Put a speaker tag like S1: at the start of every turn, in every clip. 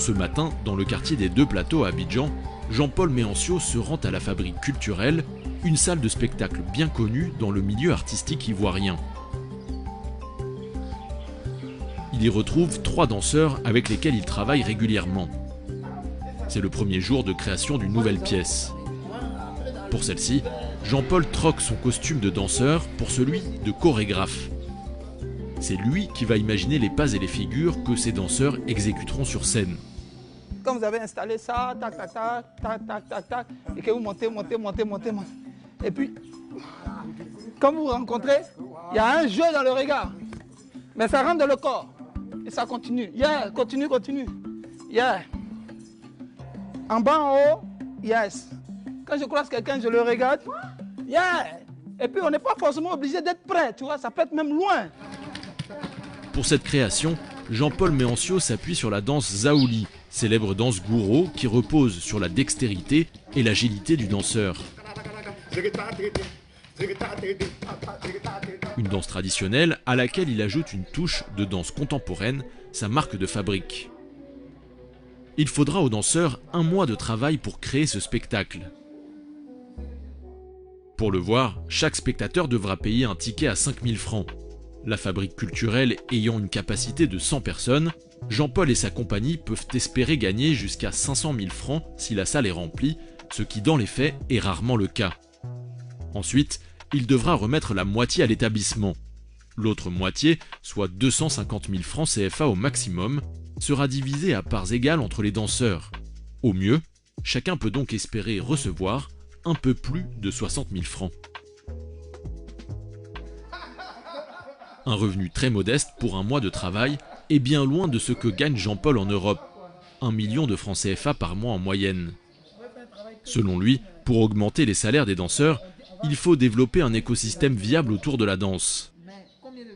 S1: Ce matin, dans le quartier des Deux Plateaux à Abidjan, Jean-Paul Méancio se rend à la Fabrique culturelle, une salle de spectacle bien connue dans le milieu artistique ivoirien. Il y retrouve 3 danseurs avec lesquels il travaille régulièrement. C'est le premier jour de création d'une nouvelle pièce. Pour celle-ci, Jean-Paul troque son costume de danseur pour celui de chorégraphe. C'est lui qui va imaginer les pas et les figures que ces danseurs exécuteront sur scène.
S2: Quand vous avez installé ça, tac, tac, tac, tac, tac, tac, tac, et que vous montez. Et puis, quand vous vous rencontrez, il y a un jeu dans le regard. Mais ça rentre dans le corps. Et ça continue. Yeah, continue. Yeah. En bas, en haut, yes. Quand je croise quelqu'un, je le regarde. Yeah. Et puis, on n'est pas forcément obligé d'être prêt, tu vois, ça peut être même loin.
S1: Pour cette création, Jean-Paul Méancio s'appuie sur la danse Zaouli, célèbre danse gouro qui repose sur la dextérité et l'agilité du danseur. Une danse traditionnelle à laquelle il ajoute une touche de danse contemporaine, sa marque de fabrique. Il faudra aux danseurs 1 mois de travail pour créer ce spectacle. Pour le voir, chaque spectateur devra payer un ticket à 5 000 francs. La Fabrique culturelle ayant une capacité de 100 personnes, Jean-Paul et sa compagnie peuvent espérer gagner jusqu'à 500 000 francs si la salle est remplie, ce qui dans les faits est rarement le cas. Ensuite, il devra remettre la moitié à l'établissement. L'autre moitié, soit 250 000 francs CFA au maximum, sera divisée à parts égales entre les danseurs. Au mieux, chacun peut donc espérer recevoir un peu plus de 60 000 francs. Un revenu très modeste pour 1 mois de travail et bien loin de ce que gagne Jean-Paul en Europe, 1 million de francs CFA par mois en moyenne. Selon lui, pour augmenter les salaires des danseurs, il faut développer un écosystème viable autour de la danse.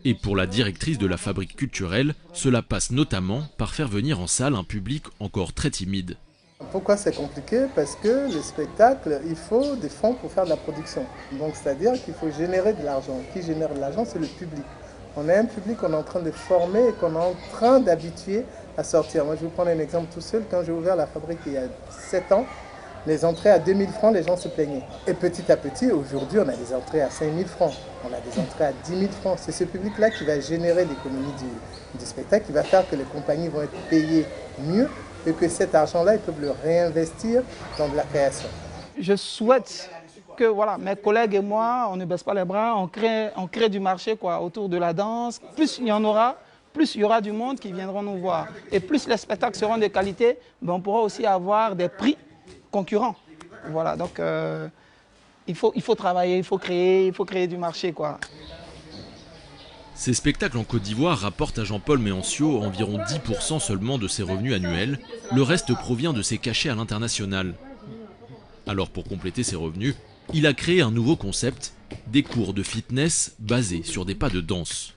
S1: Et pour la directrice de la Fabrique culturelle, cela passe notamment par faire venir en salle un public encore très timide.
S3: Pourquoi c'est compliqué? Parce que le spectacle, il faut des fonds pour faire de la production. Donc c'est-à-dire qu'il faut générer de l'argent. Qui génère de l'argent, c'est le public. On a un public qu'on est en train de former et qu'on est en train d'habituer à sortir. Moi, je vais vous prendre un exemple tout seul. Quand j'ai ouvert la fabrique il y a 7 ans, les entrées à 2 000 francs, les gens se plaignaient. Et petit à petit, aujourd'hui, on a des entrées à 5 000 francs. On a des entrées à 10 000 francs. C'est ce public-là qui va générer l'économie du spectacle, qui va faire que les compagnies vont être payées mieux et que cet argent-là, ils peuvent le réinvestir dans de la création.
S2: Je souhaite que voilà, mes collègues et moi, on ne baisse pas les bras, on crée du marché quoi, autour de la danse. Plus il y en aura, plus il y aura du monde qui viendront nous voir. Et plus les spectacles seront de qualité, ben on pourra aussi avoir des prix concurrents. Voilà, donc il faut travailler, il faut créer du marché, quoi.
S1: Ces spectacles en Côte d'Ivoire rapportent à Jean-Paul Méancio environ 10% seulement de ses revenus annuels. Le reste provient de ses cachets à l'international. Alors pour compléter ses revenus, il a créé un nouveau concept, des cours de fitness basés sur des pas de danse.